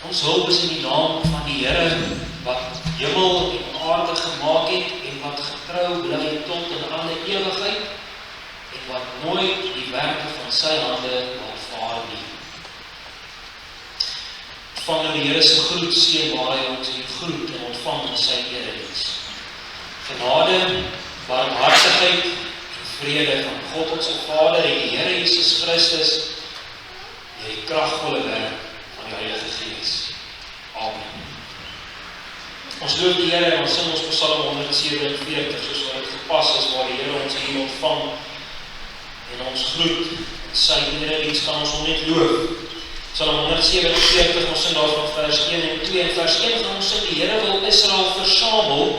Ons hulp is in die naam van die Here wat hemel en aarde gemaak het en wat getrou bly tot in alle ewigheid en wat nooit die werke van sy hande laat vaar nie. Ontvang nou die Here se groet, seën waar hy ons die groet en ontvang in sy erediens. Genade, barmhartigheid en vrede van God ons Vader en die Here Jesus Christus en die kragvolle werk van die Heilige Gees. Amen. Ons loof die Here en ons sing ons Psalm 147 soos wat dit gepas is, waar die Here ons hier ontvang en ons groet en sy erediens kan ons hom net loof. Psalm 147, ons sing daar van vers 1 en 2. En vers 1 gaan ons sing, die Here wil Israel versamel.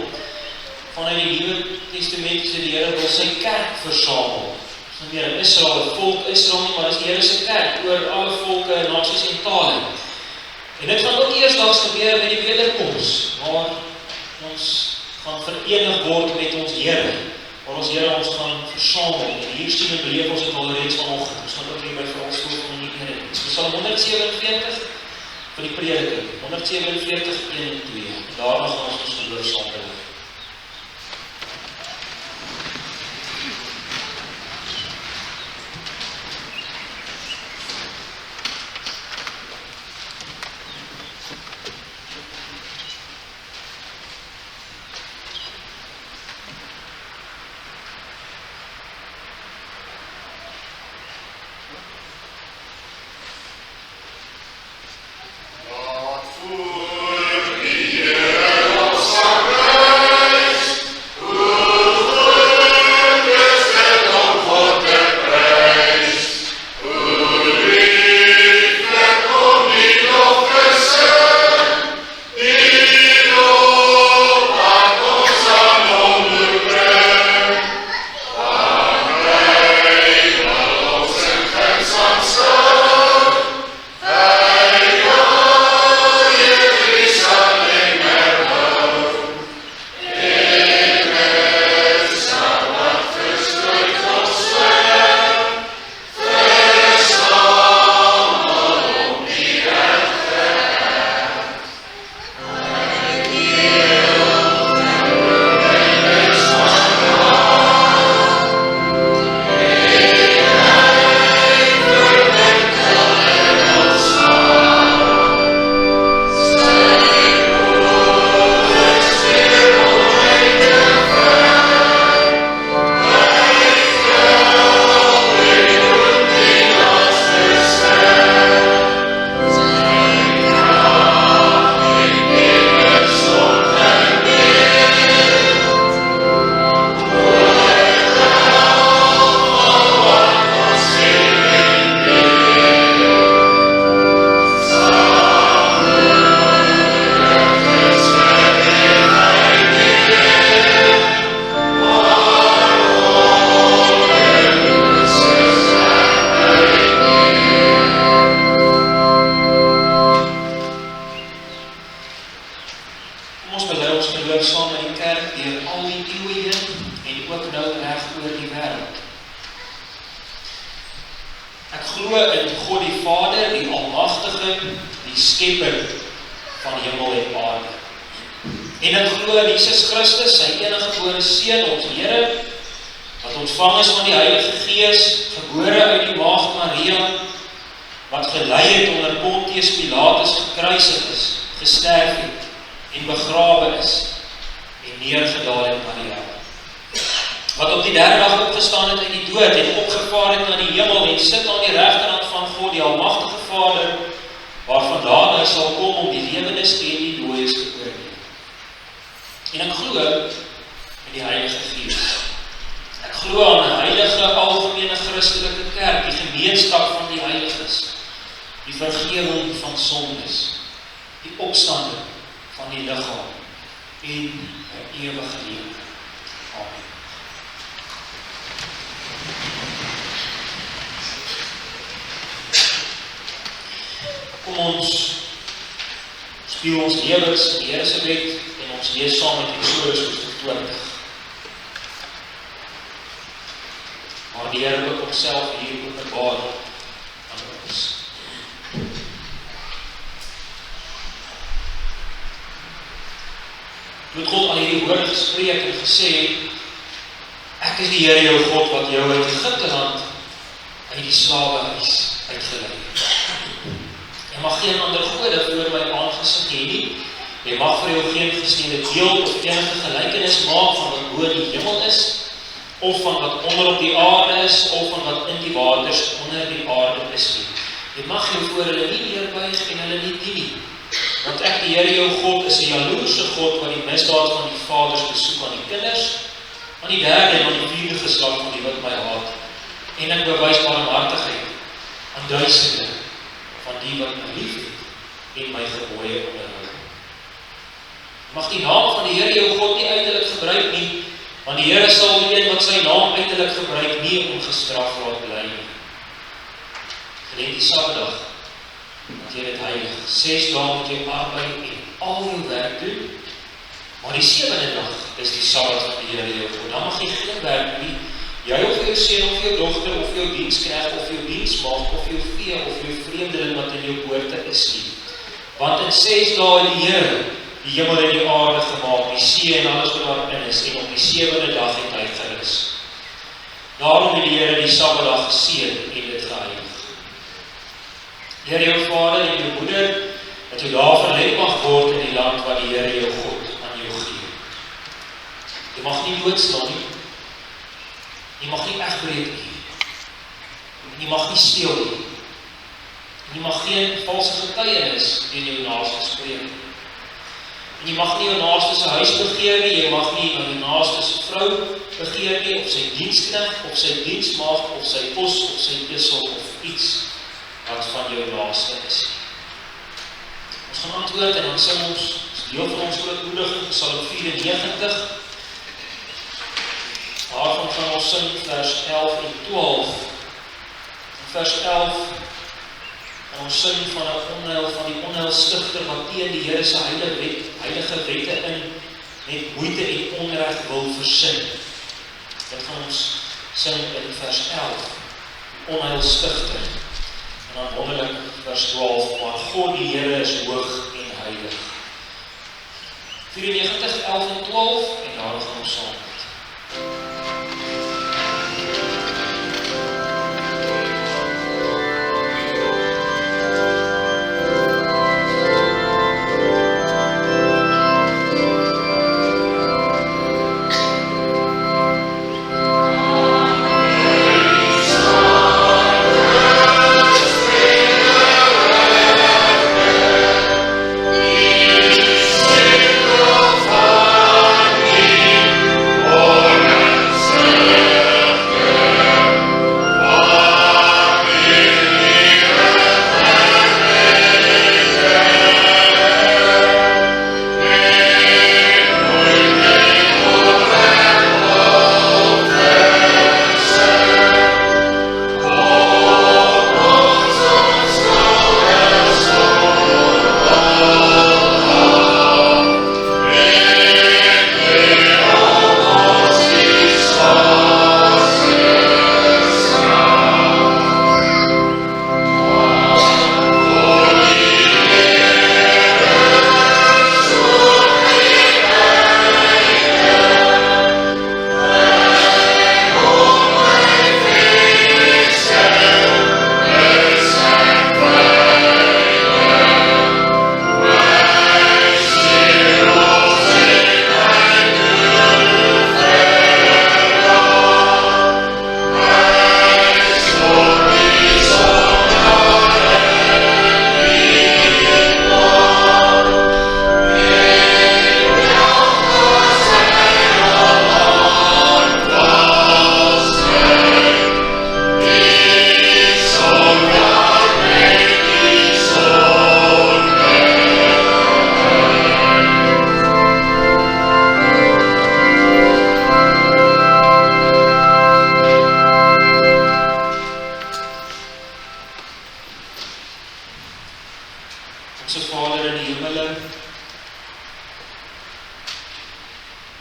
Vanuit die Nuwe Testament sê die Here wil sy kerk versamel. Dis nie meer Israel, die volk Israel nie, maar dis die Here se kerk oor alle volke, nasies en tale. En dit gaan ook eersdaags gebeur met die wederkoms, waar ons gaan verenig word met ons Here, waar ons Here ons gaan versamel. En hier sien en beleef ons het al reeds vanoggend. Ons gaan ook hier by vir ons volk van die Here. Psalm 147 van die prediking, 147, 1 en 2. En daarna gaan ons geloof saam beleef. Kom ons speel ons lewens in die Here se wet en ons lees saam met Eksodus hoofstuk 20. Maar die Here ook homself hier openbaar aan ons. het God al hierdie woorde gespreek en gesê, ek is die Here jou God wat jou uit Egipte land uit die slawehuis uitgelei het. Jy mag geen ander gode voor my aangesig hê nie. Jy mag vir jou geen gesnede beeld of enige gelykenis maak van wat bo in die hemel is, of van wat onder op die aarde is, of van wat in die waters onder die aarde is nie. Jy mag jou voor hulle nie neerbuig en hulle nie dien nie. Want ek, die Here jou God, is 'n jaloerse God wat die misdaad van die vaders besoek aan die kinders, aan die derde en aan die vierde geslag van die wat my haat. En ek bewys barmhartigheid aan duisende van die wat my liefhet en my gebooie onderhou. Mag die naam van die Here jou God nie uiterlik gebruik nie, want die Here sal die een wat sy naam uiterlik gebruik nie ongestraf laat bly nie. Gedenk die Saterdag, want jy dit heilig. 6 dae moet jy arbeid en al jou werk doen, maar die 7de dag is die Sabbat van die Here jou God. Dan mag jy geen werk nie, jy of jou seun of jou dogter of jou diensknegt of jou diensmaagd of jou vee of jou vreemdeling wat in jou poorte is nie. Want in 6 dae het die Here die hemel en die aarde gemaak, die see en alles wat daarin is, en op die 7de dag het hy gerus. Daarom het die Here die Sabbatdag geseën en dit geheilig. Die Here jou vader en jou moeder, dat jou daar verlet mag word in die land wat die Here jou God aan jou gee. Jy mag nie doodslaan nie. Jy mag nie egbreek nie. Jy mag nie steel nie. Jy mag geen valse getuienis in jou naaste spreek. En jy mag nie jou naaste se huis begeer nie, jy mag nie jou naaste se vrou begeer nie, of sy diensknegt, of sy diensmaagd, of sy pos, of sy esel, of iets wat van jou naaste is. Ons gaan antwoord en dan sing ons, deel van ons oortmoediging, Psalm 94, daarvan gaan ons sing vers 11 en 12. In vers 11, en ons sing van die onheilstigter wat teen die Here se heilige wette in met moeite en onreg wil versin. Dit gaan ons sing in vers 11, onheilstigter. En dan wonderlik vers 12, maar God die Here is hoog en heilig. 94, 11 en 12, en daar gaan ons saam met.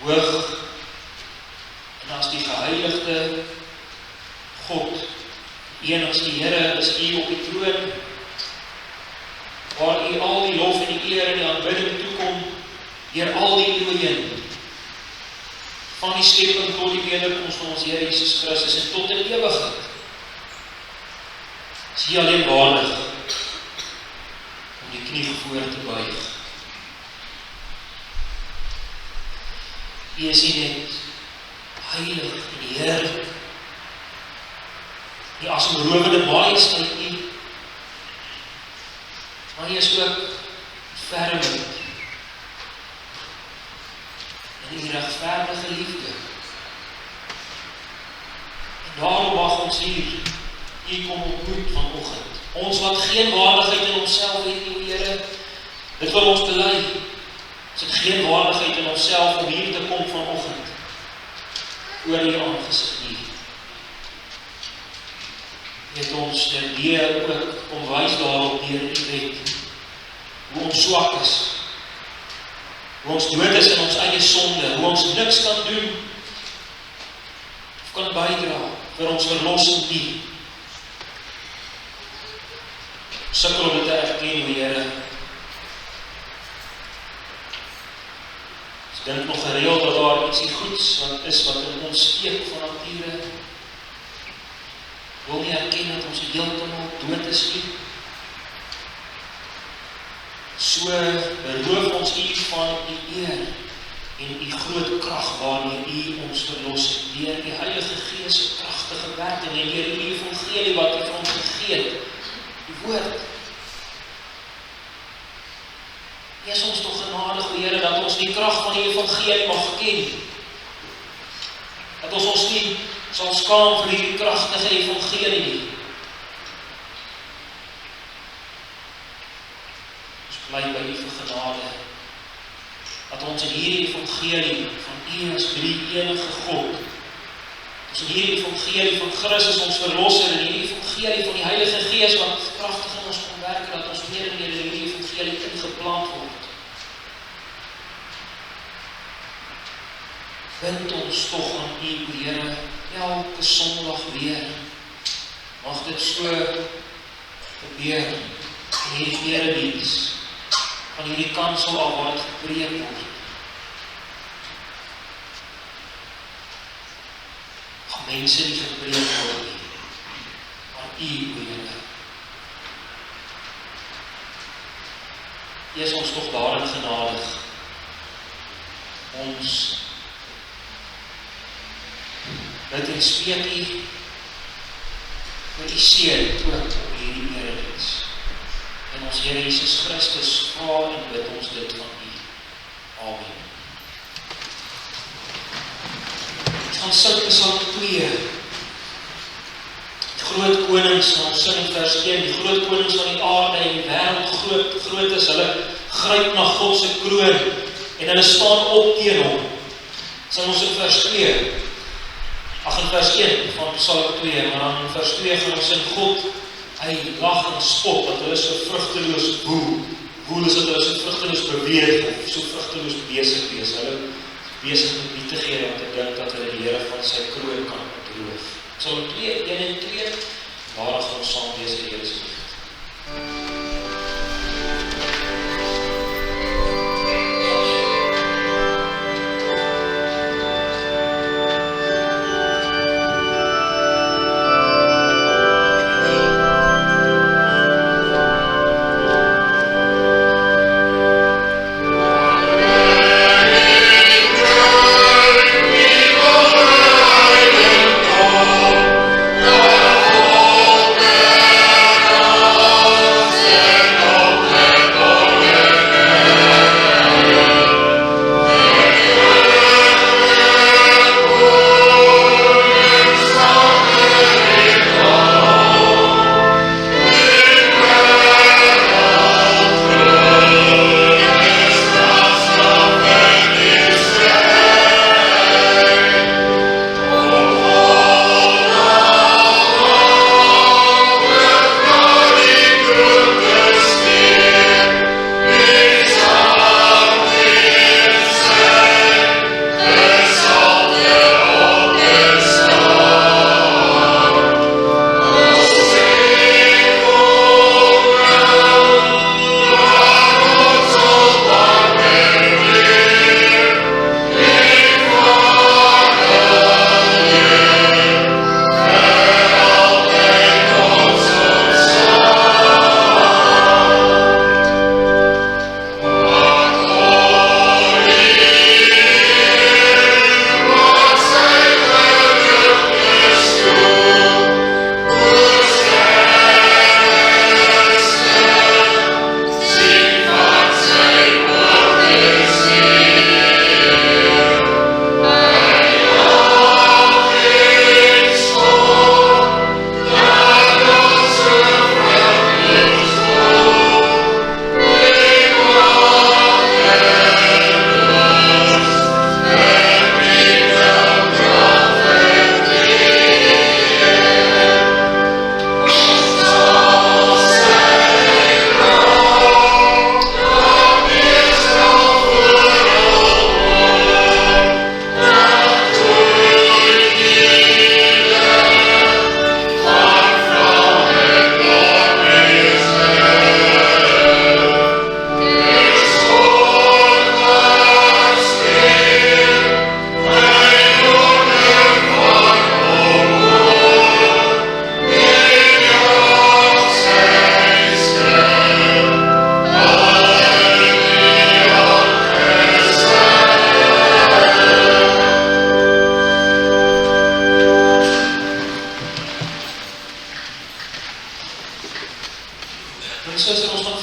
Hoog en as die geheiligde God, een as die Here is U op die troon, waar U al die lof en die eer en die aanbidding toekom, deur al die eeue algemeen, van die skepping tot die wederkoms van ons Here Jesus Christus en tot in ewigheid, is hy alleen waardig om die knie voor te buig. Hy is nie net heilig en heerlik, die asemrowende majesteit nie, maar hy is ook vermend en die regverdige liefde. En daarom mag ons hier kom ontmoet vanoggend. Ons wat geen waardigheid in onsself het nie, o Here, dit wil ons bely. Ons het geen waardigheid in onsself om hier te kom vanoggend oor die aangesig hier. Het ons leer ook om wys daarop deur die wet, hoe ons swak is, hoe ons dood is in ons eie sonde, hoe ons niks kan doen of kan bydra vir ons verlossing nie. Sukkel om dit te erken, o Here. Ons dink nog gereeld dat daar ietsie goeds wat in ons steek van nature. Wil nie erken dat ons heeltemal dood is nie. So beroof ons U van U eer en U groot krag waarmee U ons verlos het, deur die Heilige Gees se kragtige werking en deur die evangelie wat U vir ons gegee het, die woord. Wees ons toch genadig, o Here, dat ons die krag van die evangelie mag ken. Dat ons nie sal skaam vir die kragtige evangelie nie. Ons bly by U vir genade, dat ons in hierdie evangelie van U as drie enige God, ons in hierdie evangelie van Christus ons verlosser, en hierdie evangelie van die Heilige Gees wat kragtig in ons kon werk, dat ons meer en meer in hierdie evangelie ingeplant word. Bind ons toch aan U, Here, elke Sondag weer. Mag dit so gebeur in hierdie erediens, van hierdie kansel al waar het gepreek word. Mag mense nie gepreek word nie, maar U, Here. Wees ons toch daarin genadig. Ons bid en smeek U vir U seën ook op hierdie erediens. En ons Here Jesus Christus vra en bid ons dit van U. Amen. Ons gaan sing Psalm 2. Die groot konings, ons sing in vers 1, die groot konings van die aarde en die wêreld groot is, hulle gryp na God se kroon en hulle staan op teen hom. Sing ons in vers 2. In vers 1 van Psalm 2, maar dan in vers 2 gaan ons in God, hy lag en spot, dat hulle so vrugteloos woel. Woel is dat hulle so vrugteloos beweeg, of so vrugteloos besig wees. Hulle besig met nie te gee, want ek dink dat hulle die Here van sy kroon kan ontroof. Psalm 2, 1 en 2, waar gaan ons saam wees in die Here se liefde. Yeah.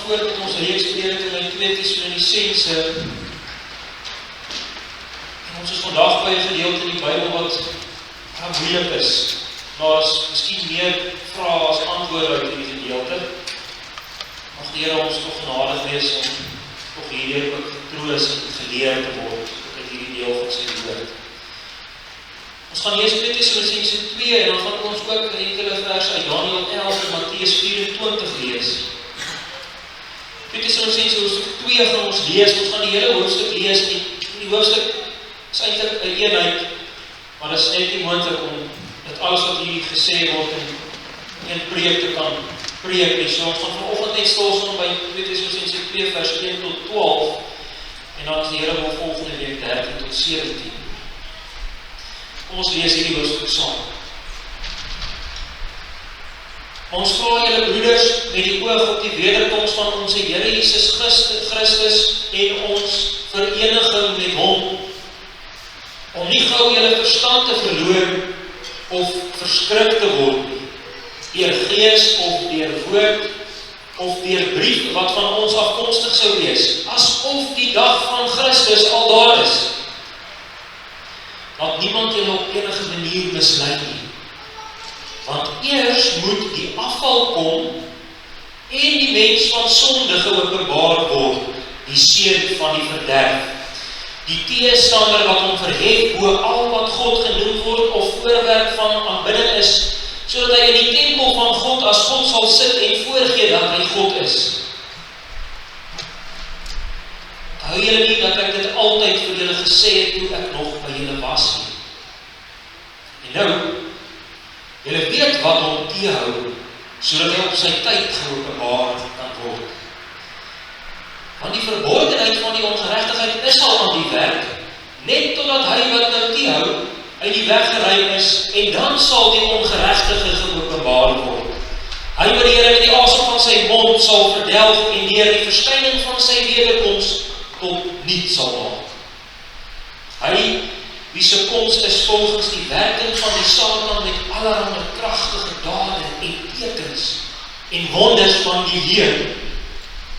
voort met ons reeks prediking in 2 Tessalonisense. En ons is vandag by 'n gedeelte in die Bybel wat moeilik is. Maar is miskien meer vrae as antwoorde uit hierdie gedeelte. Mag die Here ons toch genadig wees om toch hierdie ook getroos en geleer te word uit hierdie deel van sy woord. Ons gaan lees 2 Tessalonisense 2 en dan gaan ons ook enkele verse uit Daniël 11 en Matteus 24 lees. 2 Tessalonisense hoofstuk 2 gaan ons lees, ons gaan die hele hoofstuk lees en die hoofstuk is eintlik 'n eenheid, maar dit is net nie moontlik om dit alles wat hier gesê word in een preek te kan preek nie. So ons gaan vanoggend net stilstaan by 2 Tessalonisense 2 vers 1 tot 12 en dan is die Here wil volgende week 13 tot 17. Kom ons lees hierdie hoofstuk saam. Ons vra julle broeders met die oog op die wederkoms van ons Here Jesus Christus en ons vereniging met hom, om nie gou julle verstand te verloor of verskrik te word nie, deur gees of deur woord of deur brief wat van ons afkomstig sou wees, asof die dag van Christus al daar is. Laat niemand julle op enige manier mislei nie. Want eers moet die afval kom en die mens van sonde geopenbaar word, die seun van die verderf, die teestander wat hom verhef bo al wat God genoem word of voorwerp van aanbidding is, sodat hy in die tempel van God as God sal sit en voorgee dat hy God is. Hou julle nie dat ek dit altyd vir julle gesê het toe ek nog by julle was nie. En nou, julle weet wat hom teehou, sodat hy op sy tyd geopenbaar kan word. Want die verborgenheid van die ongeregtigheid is al aan die werk, net totdat hy wat nou teehou, uit die weg geruim is, en dan sal die ongeregtige geopenbaar word. Hy wat die Here met die asem van sy mond sal verdelg en deur die verskyning van sy wederkoms tot niet sal maak. Hy wie se koms is volgens die werking van die Satan met allerhande kragtige dade en tekens en wonders van die leuen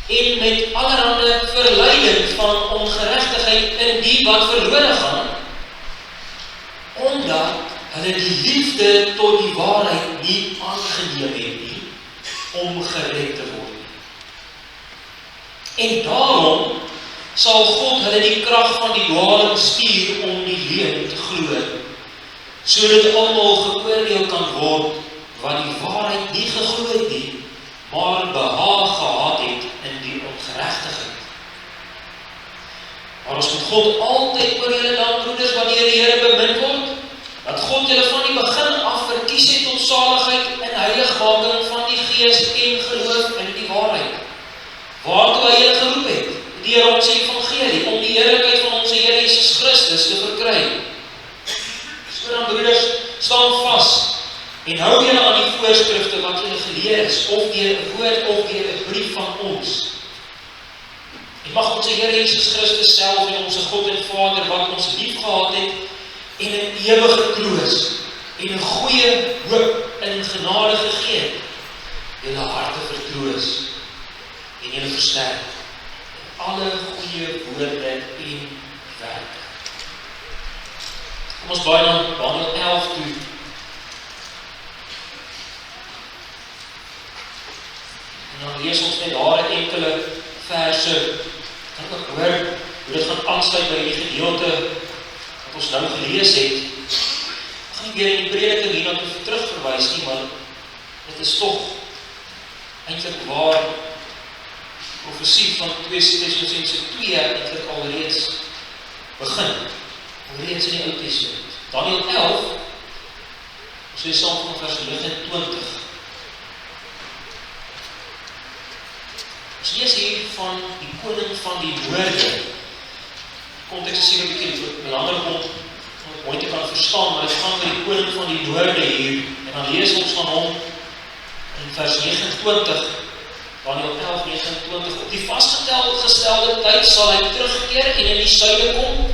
en met allerhande verleiding van ongeregtigheid in die wat verlore gaan, omdat hulle die liefde tot die waarheid nie aangeneem het nie, om gered te word. En daarom sal God hulle die krag van die dwaling stuur om die leuen te glo, sodat almal geoordeel kan word wat die waarheid nie geglo het nie, maar behaag gehad het in die ongeregtigheid. Maar ons moet God altyd oor julle dank, broeders, wanneer die Here bemin word, dat God julle van die begin af verkies het tot saligheid en heiligmaking van die gees en geloof in die waarheid, waartoe hy julle geroep het, deur ons evangelie, om die heerlikheid van ons Here Jesus Christus te verkry. So dan, broeders, staan vas en hou julle aan die voorskrifte wat julle geleer is, of deur 'n woord of deur 'n brief van ons. En mag ons Here Jesus Christus self en ons God en Vader wat ons lief gehad het en 'n ewige troos en 'n goeie hoop in genade gegee het, julle harte vertroos en julle versterk in alle goeie woorde en werke. Kom ons baie na Daniël 11 toe. En dan lees ons net daar enkele verse, kan ook hoor hoe dit gaan aansluit by die gedeelte wat ons nou gelees het. Ek gaan nie weer in die prediking hier na terugverwys nie, maar dit is toch eintlik waar profesie van 2 Tessalonisense 2 eintlik alreeds begin, alreeds in die Ou Testament. Daniël 11, ons lees saam van vers 29. Ons lees hier van die koning van die noorde. Konteks is hier 'n bietjie belangrik om mooi te kan verstaan, maar dit gaan oor die koning van die noorde hier, en dan lees ons van hom in vers 29, Daniël 11:29, op die vastgestelde tyd sal hy terugkeer en in die suide kom,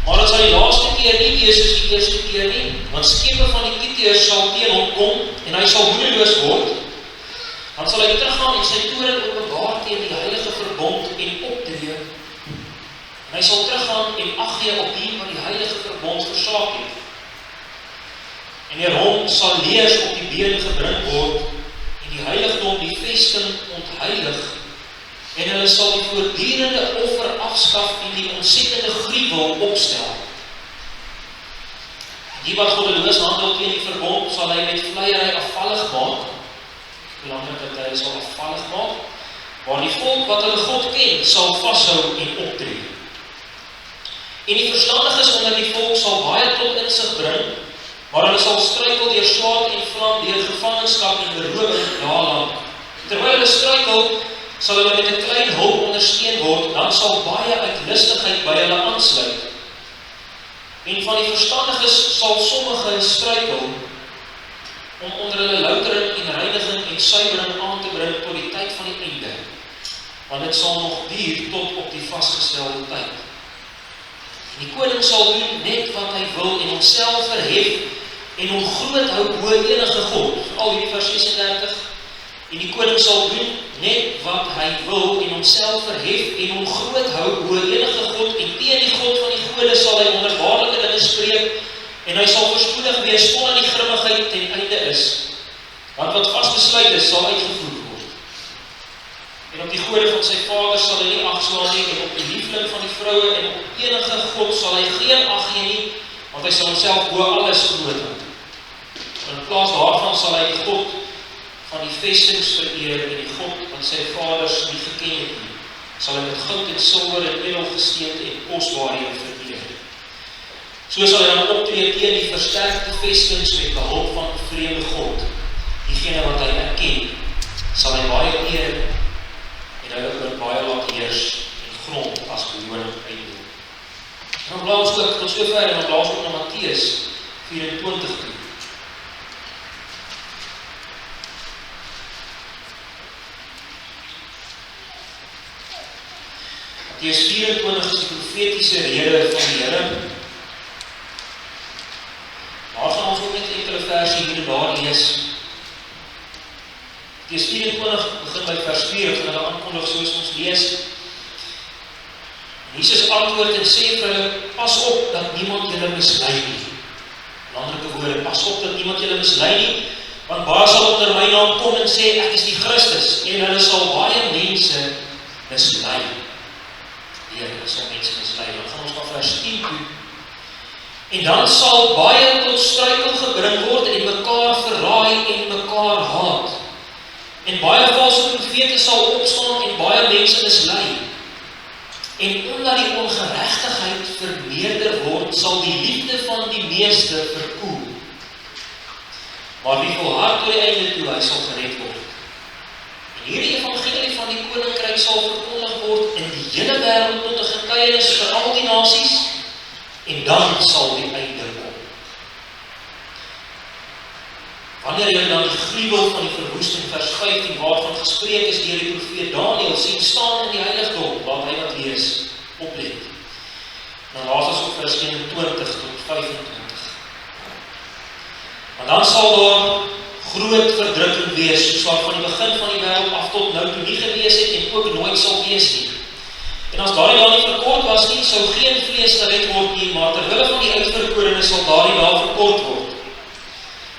maar dit sal die laaste keer nie wees soos die eerste keer nie, want skepe van die Kitiërs sal teen hom kom, en hy sal moedeloos word, Dan sal hy teruggaan en sy toorn openbaar teen die heilige verbond en optree. En hy sal teruggaan en ag gee op die wat die heilige verbond versaak het. En deur hom sal leers op die been gebring word en die heiligdom die vesting ontheilig en hulle sal die voortdurende offer afskaf en die ontsettende gruwel opstel. Die wat goddeloos handel teen die verbond sal hy met vleiery afvallig maak. Belangrik dat hy sal afvallig maak, waar die volk wat hulle God ken sal vashou en optree. En die verstandiges onder die volk sal baie tot insig bring, maar hulle sal struikel deur swaard en vlam, deur gevangenskap en berowing daarlang. Terwyl hulle struikel, sal hulle met 'n klein hulp ondersteun word, dan sal baie uitlustigheid by hulle aansluit. En van die verstandiges sal sommige struikel, om onder hulle loutering en reiniging en suiwering aan te bring tot die tyd van die einde, want dit sal nog duur tot op die vasgestelde tyd. En die koning sal doen net wat hy wil en homself verhef en hom groot hou bo enige god, al hierdie vers 36, en die koning sal doen net wat hy wil en homself verhef en hom groot hou bo enige god en teen die god van die gode sal hy wonderbaarlike dinge spreek en hy sal verspoedig wees totdat die grimmigheid ten einde is, want wat vasbesluit is sal uitgevoer word. En op die gode van sy vader sal hy nie ag slaan nie en op die liefling van die vroue en op enige god sal hy geen ag gee nie, want hy sal homself bo alles groot hou. En in plaas daarvan sal hy die God van die vestings vereer en die God wat sy vaders nie geken het nie, sal hy met goud en silwer en edelgesteente en kosbaarhede vereer. So sal hy dan optree teen die versterkte vestings met behulp van 'n vreemde God. Diegene wat hy erken, sal hy baie eer en hy oor baie laat heers en grond as beloning uitdeel. En dan blaas ons ook tot sover en dan blaas ons na Matteus 24 toe. Matteus 24 is die profetiese rede van die Here. Daar gaan ons ook net enkele verse hier en daar lees. Matteus 24 begin by vers 4, en hulle aankondig soos ons lees. En Jesus antwoord en sê vir hulle, pas op dat niemand julle mislei nie. Belangrike woorde, pas op dat niemand julle mislei nie, want baie sal onder my naam kom en sê, ek is die Christus, en hulle sal baie mense mislei. Hulle sal mense mislei. Dan gaan ons na vers 10 toe. En dan sal baie tot struikel gebring word en mekaar verraai en mekaar haat. En baie valse profete sal opstaan en baie mense mislei. En omdat die ongeregtigheid vermeerder word, sal die liefde van die meeste verkoel. Maar wie volhard tot die einde toe, hy sal gered word. En hierdie evangelie van die koninkryk sal verkondig word in die hele wêreld tot 'n getuienis vir al die nasies, en dan sal die einde kom. Wanneer jy dan die gruwel van die verwoesting, vers 15, waarvan gespreek is deur die profeet Daniël, sien staan in die heiligdom, wat hy wat lees, oplet. Dan laat ons op vers 21 tot 25. Maar dan sal daar groot verdrukking wees, soos wat van die begin van die wêreld af tot nou toe nie gewees het en ook nooit sal wees nie. En as daardie dae nie verkort was nie, sou geen vlees gered word nie, maar terwille van die uitverkorenes sal daardie dae verkort word.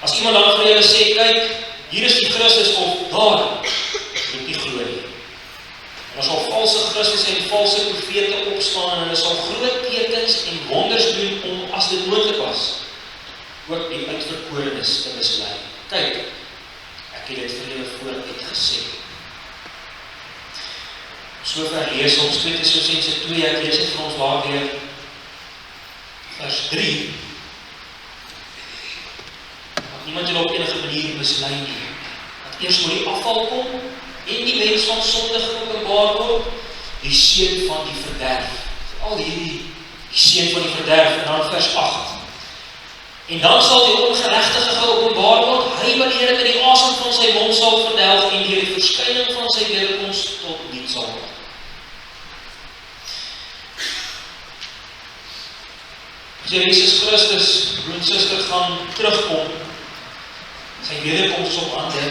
As iemand dan vir julle sê, kyk, hier is die Christus of daar, moet nie glo nie. En daar sal valse Christus en valse profete opstaan en hulle sal groot tekens en wonders doen om, as dit moontlik was, ook die uitverkorenes te mislei. Kyk, ek het dit vir julle vooruit gesê. Sover lees ons 2 Tessalonisense 2, ek lees dit vir ons daar weer, vers 3. Dat niemand julle op enige manier mislei nie. Dat eers moet die afval kom, en die mens van sonde geopenbaar word, die seun van die verderf. Al hierdie, die seun van die verderf, en dan vers 8. En dan sal die ongeregtige geopenbaar word, hy wat die Here met die asem van sy mond sal verdelg, en deur die verskyning van sy wederkoms tot niet sal word. As Jesus Christus, broer en suster, gaan terugkom, sy wederkoms op hande,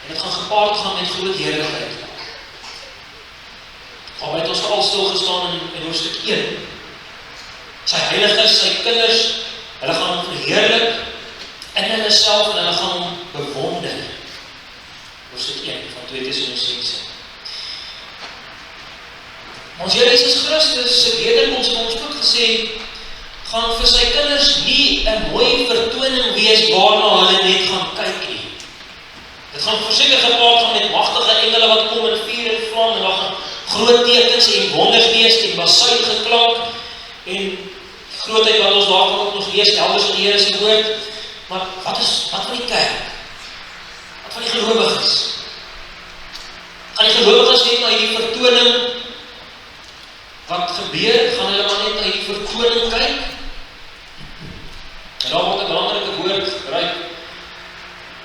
En dit gaan gepaard gaan met groot heerlikheid. Waarby het ons veral stilgestaan in hoofstuk 1. Sy heiliges, sy kinders, hulle gaan hom verheerlik in hulle self en hulle gaan hom bewonder. Hoofstuk 1 van 2 Tessalonisense. Ons Here Jesus Christus se wederkoms het ons ook gesê, gaan vir sy kinders nie 'n mooi vertoning wees waarna hulle net gaan kyk nie. Dit gaan verseker gepaard gaan met magtige engele wat kom in vuur en vlam en daar gaan groot tekens en wonders wees en basuin geklank en grootheid wat ons daarvan ook nog lees elders in die Here se woord. Maar wat van die kerk? Wat van die gelowiges? Gaan die gelowiges net na hierdie vertoning wat gebeur, gaan hulle maar net na hierdie vertoning kyk? En daar word 'n belangrike woord gebruik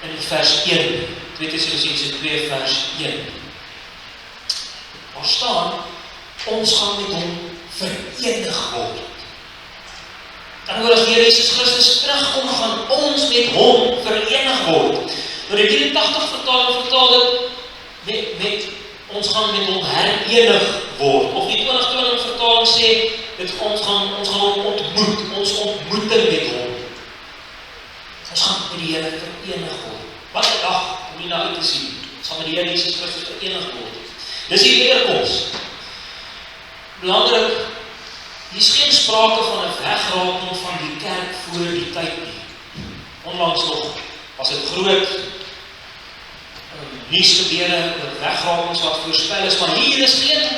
in vers 1, 2 Tessalonisense 2 vers 1. Daar staan, ons gaan met hom verenig word. Dan oor as die Here Jesus Christus terugkom, gaan ons met hom verenig word. Nou die 84 vertaal dit met ons gaan met hom herenig word. Of die 2020 vertaling sê, ons gaan hom ontmoet, ons ontmoeting met hom. Ons gaan met die Here verenig word. Wat 'n dag om hier na uit te sien. Ons gaan met die Here Jesus Christus verenig word. Dis die wederkoms. Belangrik, hier is geen sprake van 'n wegraaking van die kerk voor die tyd nie. Onlangs nog was dit groot nuusgebeure oor wegrakings wat voorspel is, maar hier is geen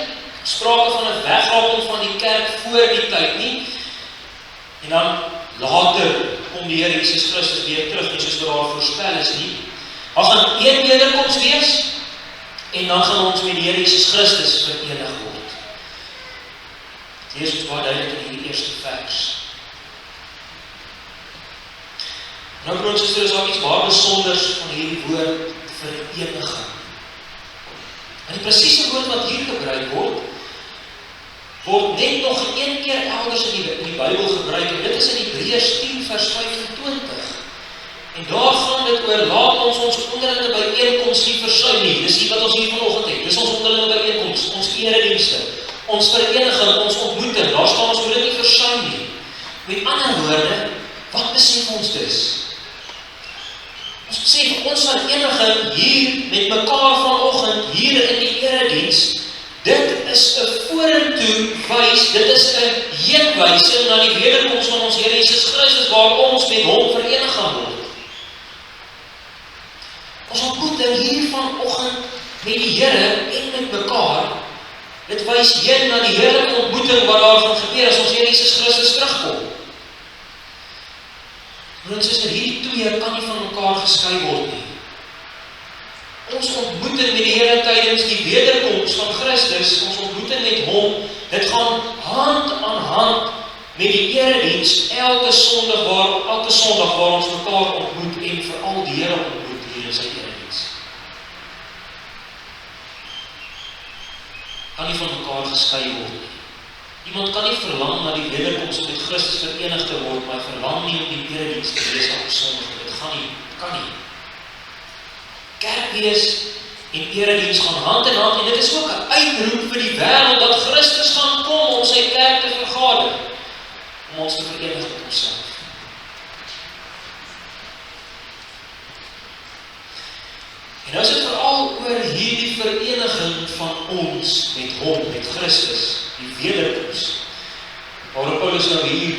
sprake van 'n wegraaking van die kerk voor die tyd nie. En dan later kom die Here Jesus Christus weer terug, nie soos wat daar voorspel is nie. Daar gaan een wederkoms wees, en dan gaan ons met die Here Jesus Christus verenig word. Hier is baie duidelik in die eerste vers. Nou broers en susters, is daar iets baie besonders van hierdie woord vereniging. En die presiese woord wat hier gebruik word net nog een keer elders in die Bybel gebruik, en dit is in Hebreërs 10 vers 25. En daar gaan dit oor, laat ons onderlinge byeenkoms nie versuim nie. Dis die wat ons hier vanoggend het. Dis ons onderlinge byeenkoms, ons eredienste, ons vereniging, ons ontmoeting. Daar staan ons moet dit nie versuim nie. Met ander woorde, wat besef ons dus? Ons besef ons vereniging hier met mekaar vanoggend, hier in die erediens, dit is 'n vorentoe wys, dit is 'n heenwysing na die wederkoms van ons Here Jesus Christus, waar ons met hom verenig gaan word. Ons ontmoeting hier vanoggend met die Here en met mekaar, dit wys heen na die heerlike ontmoeting wat daar gaan gebeur as ons Here Jesus Christus terugkom. Broers en susters, hierdie twee kan nie van mekaar geskei word nie. Ons ontmoeting met die Here tydens die wederkoms van Christus, ons ontmoeting met hom, dit gaan hand aan hand met die erediens elke Sondag waar ons mekaar ontmoet en veral die Here ontmoet hier in sy erediens. Kan nie van mekaar geskei word nie. Iemand kan nie verlang na die wederkoms om met Christus verenig te word, maar verlang nie om die erediens te wees op Sondag. Dit gaan nie, kan nie. Kerkwees en erediens gaan hand in hand, en dit is ook 'n uitroep vir die wêreld dat Christus gaan kom om sy kerk te vergader, om ons te verenig met homself. En nou is dit veral oor hierdie vereniging van ons met hom, met Christus, die wederkoms, waarop Paulus nou hier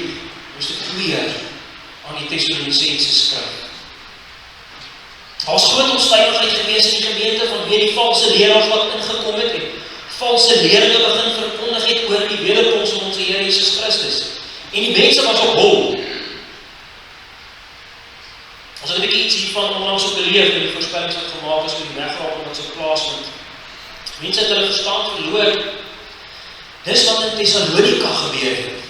hoofstuk 2 aan die Tessalonisense skryf. Daar was groot onstuimigheid gewees in die gemeente van wie die valse leraars wat ingekom het en valse leringe begin verkondig het oor die wederkoms van ons Here Jesus Christus. En die mense was op hol. Ons het 'n bietjie iets hiervan onlangs op beleef in die voorspellings wat gemaak is oor die wegraaking wat sou plaasvind. Mense het hulle verstand verloor. Dis wat in Tessalonika gebeur het.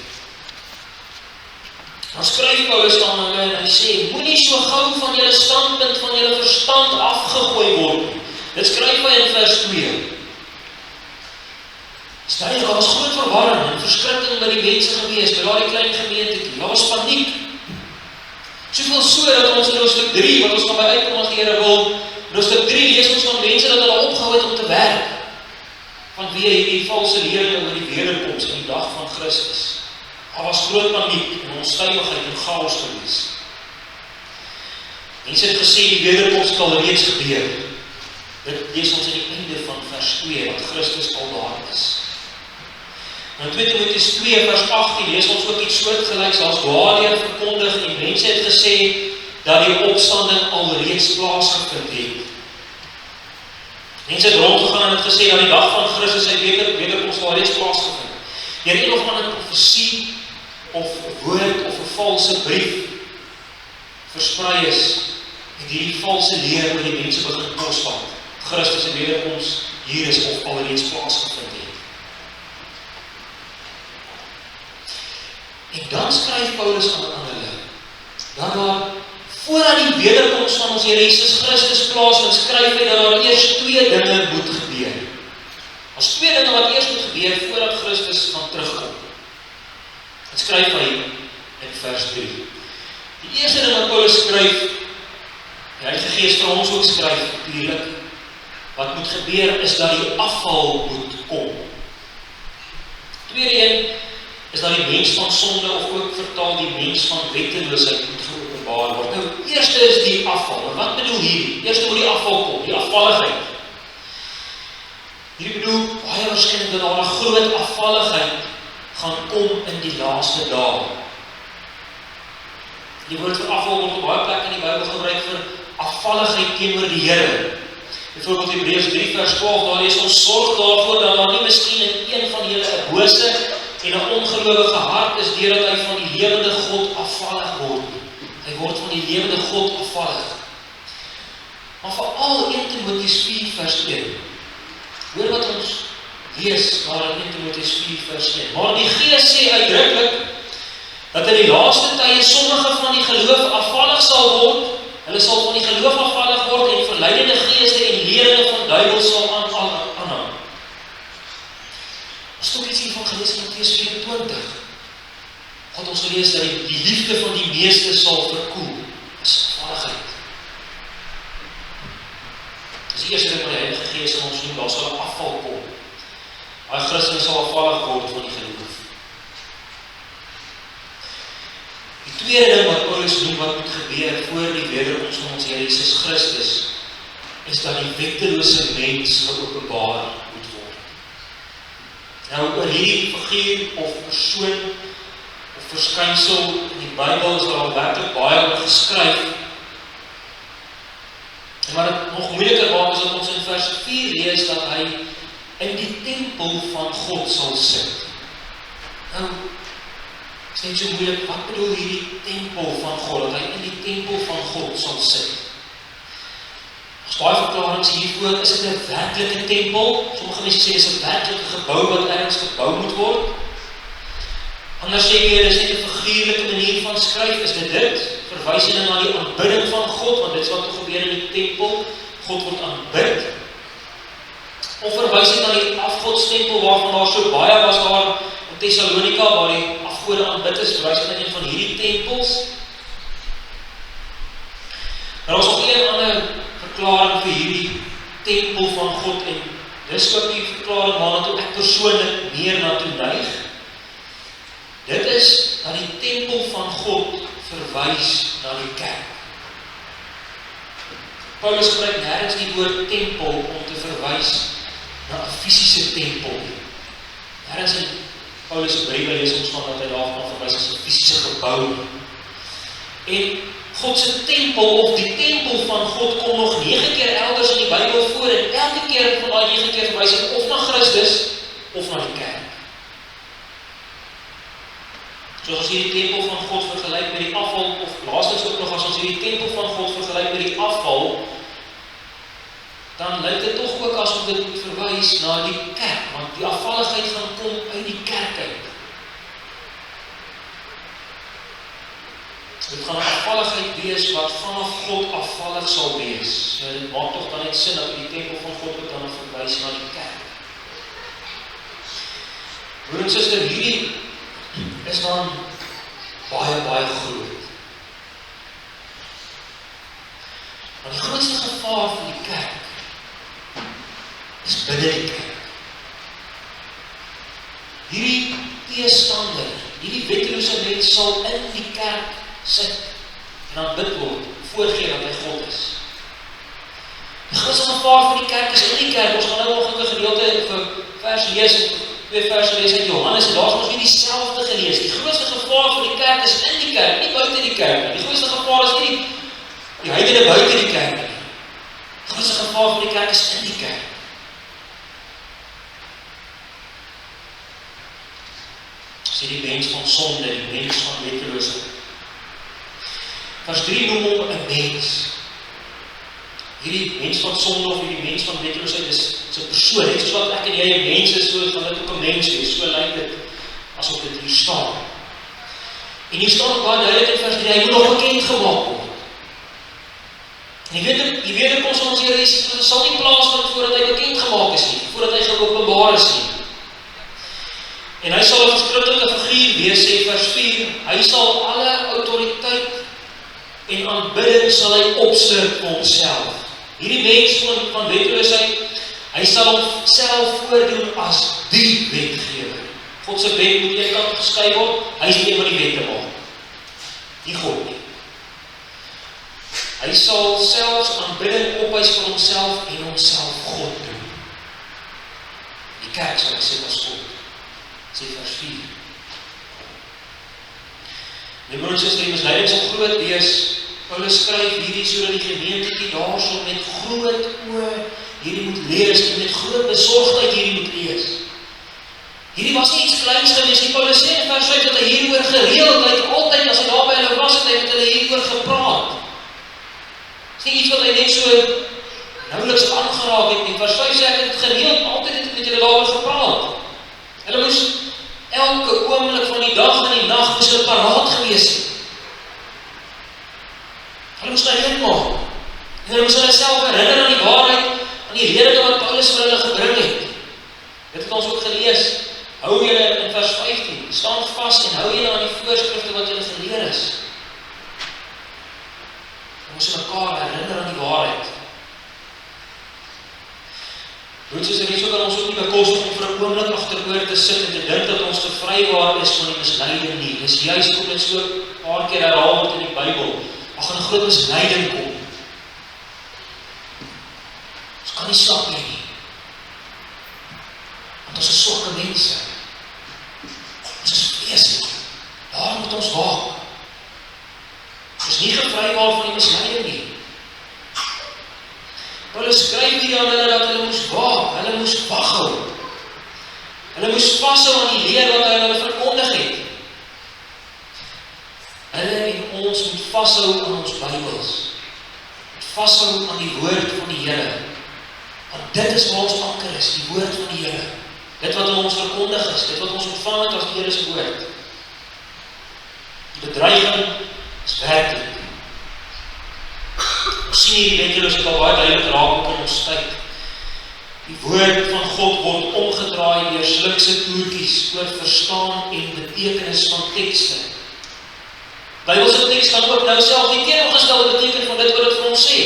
Dan skryf Paulus aan hulle en hy sê, moenie so gou van julle standpunt, van julle verstand afgegooi word nie. Dit skryf hy in vers 2. Daar was groot verwarring en verskrikking by die mense gewees, by daardie klein gemeentetjie. Daar was paniek. Soveel so dat ons in hoofstuk 3, wat ons gaan by uitkom as die Here wil, in hoofstuk 3 lees ons van mense dat hulle opgehou het om te werk, vanweë hierdie valse lering oor die wederkoms in die dag van Christus. Daar was groot paniek en onstuimigheid en chaos gewees. Mense het gesê die wederkoms het al reeds gebeur. Dit lees ons aan die einde van vers 2, dat Christus al daar is. In 2 Timoteus 2 vers 18 lees ons ook iets soortgelyks as daardeur verkondig en mense het gesê dat die opstanding alreeds plaasgevind het. Mense het rondgegaan en het gesê dat die dag van Christus sy wederkoms alreeds plaasgevind. Deur een of ander profesie of woord of 'n valse brief versprei is, het hierdie valse leer oor die mense begin kosvat. Christus se wederkoms hier is of alreeds plaasgevind het. En dan skryf Paulus aan hulle, dat daar, voordat die wederkoms van ons Here Jesus Christus plaasvind, skryf hy dat daar eers 2 dinge moet gebeur. As 2 dinge wat eers moet gebeur, voordat Christus gaan terugkom. Dit skryf hy in vers 3. Die eerste ding wat Paulus skryf, die Heilige Gees vir ons ook skryf, natuurlijk, wat moet gebeur, is dat die afval moet kom. Tweede een, is dat die mens van sonde, of ook vertaal die mens van wetteloosheid moet geopenbaar word. Nou, eerste is die afval. Maar wat bedoel hierdie? Eerste moet die afval kom, die afvalligheid. Hierdie bedoel, baie waarskynlik dat daar 'n groot afvalligheid gaan kom in die laaste dae. Die woord vir afval word op baie plekke in die Bybel gebruik vir afvalligheid teenoor die Here. Byvoorbeeld Hebreërs 3 vers 12, daar lees ons sorg daarvoor dat daar nie miskien in een van julle 'n bose en 'n ongelowige hart is deurdat hy van die lewende God afvallig word. Hy word van die lewende God afvallig. Maar veral 1 Timoteus 4 vers 1. Hoor wat ons lees daar in 1 Timoteus 4 vers 1. Maar die Gees sê uitdruklik dat in die laaste tye sommige van die geloof afvallig sal word. Hulle sal van die geloof afvallig word en verleidende geeste en leringe van duiwels sal aanhang. Ons het ook iets hiervan gelees in Matteus 24. God ons gelees dat die liefde van die meeste sal verkoel. Dis afvalligheid. Dis die eerste ding wat die Heilige Gees in ons doen, daar sal 'n afval kom. Daai Christene sal afvallig word van die geloof. Die tweede ding wat Paulus noem wat moet gebeur voor die wederkoms van ons Here Jesus Christus, is dat die wettelose mens geopenbaar moet word. Nou oor hierdie figuur of persoon of verskynsel in die Bybel is daar werklik baie oor geskryf. En wat dit nog moeiliker maak is dat ons in vers 4 lees dat hy in die tempel van God sal sit. Nou, is net so moeilik, wat bedoel hierdie tempel van God, dat hy in die tempel van God sal sit? As baie verklarings hiervoor, is dit 'n werklike tempel? Sommige mense sê, is 'n werklike gebou wat ergens gebou moet word. Anders sê jy, is net 'n figuurlike manier van skryf, is dit? Verwys jy na die aanbidding van God, want dit is wat gebeur in die tempel, God word aanbid. Of verwys jy na die afgodstempel waarvan daar so baie was daar in Thessalonika, waar die afgode aanbid is, verwys jy na een van hierdie tempels. Maar ons nog een ander verklaring vir hierdie tempel van God, en dis ook die verklaring waarna toe ek persoonlik meer na toe neig. Dit is dat die tempel van God verwys na die kerk. Paulus gebruik nergens die woord tempel om te verwys na 'n fisiese tempel. Nergens in Paulus se briewe lees ons van dat hy daarvan verwys as 'n fisiese gebou. En God se tempel of die tempel van God kom nog 9 keer elders in die Bybel voor, en elke keer van daai 9 keer verwys hy of na Christus of na die kerk. Soos ons hierdie tempel van God vergelyk met die afval, of laastens ook nog as ons hierdie tempel van God vergelyk met die afval, dan lyk dit tog ook asof dit moet verwys na die kerk, want die afvalligheid gaan kom uit die kerk uit. Dit gaan 'n afvalligheid wees wat vanaf God afvallig sal wees. Nou, dit maak tog dan net sin dat die tempel van God ook dan verwys na die kerk. Broer en suster, hierdie is dan baie groot. Maar die grootste gevaar van die binne die kerk. Hierdie teestander, hierdie wettelose mens sal in die kerk sit en dan bid word, voorgee dat hy God is. Die grootste gevaar van die kerk is in die kerk. Ons gaan nou nog 'n gedeelte vir vers lees, 2 verse lees uit Johannes, en daar gaan ons nie dieselfde gelees. Die grootste gevaar van die kerk is in die kerk, nie buite die kerk nie. Die grootste gevaar is nie die heidene buite die kerk nie. Die grootste gevaar van die kerk is in die kerk. Sê die mens van sonde, die mens van wetteloosheid. Vers 3 noem hom 'n mens. Hierdie mens van sonde of hierdie mens van wetteloosheid is 'n persoon. Net soos wat ek en jy 'n mens is, so gaan dit ook 'n mens wees. So lyk dit asof dit hier staan. En hier staan ook baie duidelik in vers 3, hy moet nog bekend gemaak word. En die wederkoms van ons Here Jesus Christus sal nie plaasvind voordat hy bekend gemaak is nie, voordat hy geopenbaar is nie. En hy sal 'n verskrikkelike figuur wees, sê vers 4, hy sal alle autoriteit en aanbidding sal hy opslurp vir homself. Hierdie mens van wetteloosheid, hy sal homself voordoen as die wetgewer. God se wet moet eenkant geskei word, hy is die een wat die wette maak. Nie God nie. Hy sal selfs aanbidding opeis vir homself en homself God doen. Die kerk sal hy sê as God. Sê vers 4. Die broers en susters, misleiding sal groot wees. Paulus skryf hierdie sodat die gemeentetjie daarso met groot oë hierdie moet lees en met groot besorgdheid hierdie moet lees. Hierdie was nie iets kleins gewees nie. Paulus sê in vers 5 dat hy hieroor gereeld, hy altyd as hy daar by hulle was, het hy met hulle hieroor gepraat. Dit is nie iets wat hy net so nauweliks aangeraak het nie. Vers 5 sê hy het gereeld, altyd het met hulle daaroor gepraat. Hulle moes elke oomblik van die dag en die nag moes hulle paraat gewees het. Hulle moes herinner maak. En hulle moes hulle self herinner aan die waarheid, aan die redinge wat Paulus vir hulle gebring het. Dit het ons ook gelees. Hou julle in vers 15, staan vas en hou julle aan die voorskrifte wat julle geleer is. Ons moet mekaar herinner aan die waarheid. Broers en susters, kan ons ook nie bekostig om vir 'n oomblik agteroor te sit en te dink dat ons gevrywaar is van die misleiding nie. Dis juist om dit so 'n paar keer herhaal word in die Bybel. Daar gaan 'n groot misleiding kom. Ons kan nie slap nie. Want ons is swakke mense. Ons is vleeslik. Daar moet ons waak. Ons is nie gevrywaar van die misleiding nie. Paulus skryf hier aan hulle dat hulle moes waak, hulle moes waghou. Hulle moes vashou aan die leer wat hy hulle verkondig het. Hulle en ons moet vashou aan ons Bybels. Moet vashou aan die woord van die Here. Want dit is waar ons anker is, die woord van die Here. Dit wat ons verkondig is, dit wat ons ontvang het as die Here se woord. Die bedreiging is werklik. Ons sien hierdie wetteloosheid al baie duidelik raak in ons tyd. Die woord van God word omgedraai deur slinkse toertjies oor verstaan en betekenis van tekste. Bybelse teks kan ook nou self die teenoorgestelde beteken van dit wat dit vir ons sê.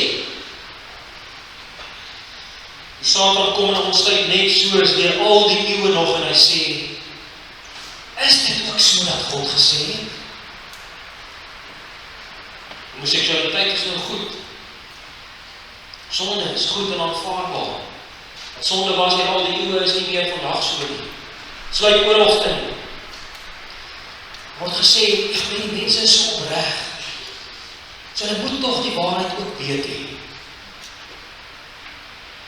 Die Satan kom in ons tyd net soos deur al die eeue nog en hy sê, is dit ook so dat God gesê het? Homoseksualiteit is nou goed. Sonde is goed en aanvaarbaar. Wat sonde was deur al die eeue is nie meer vandag so nie. Sluit oorlog in. Word gesê, die mense is so opreg. So hulle moet tog die waarheid ook weet hê.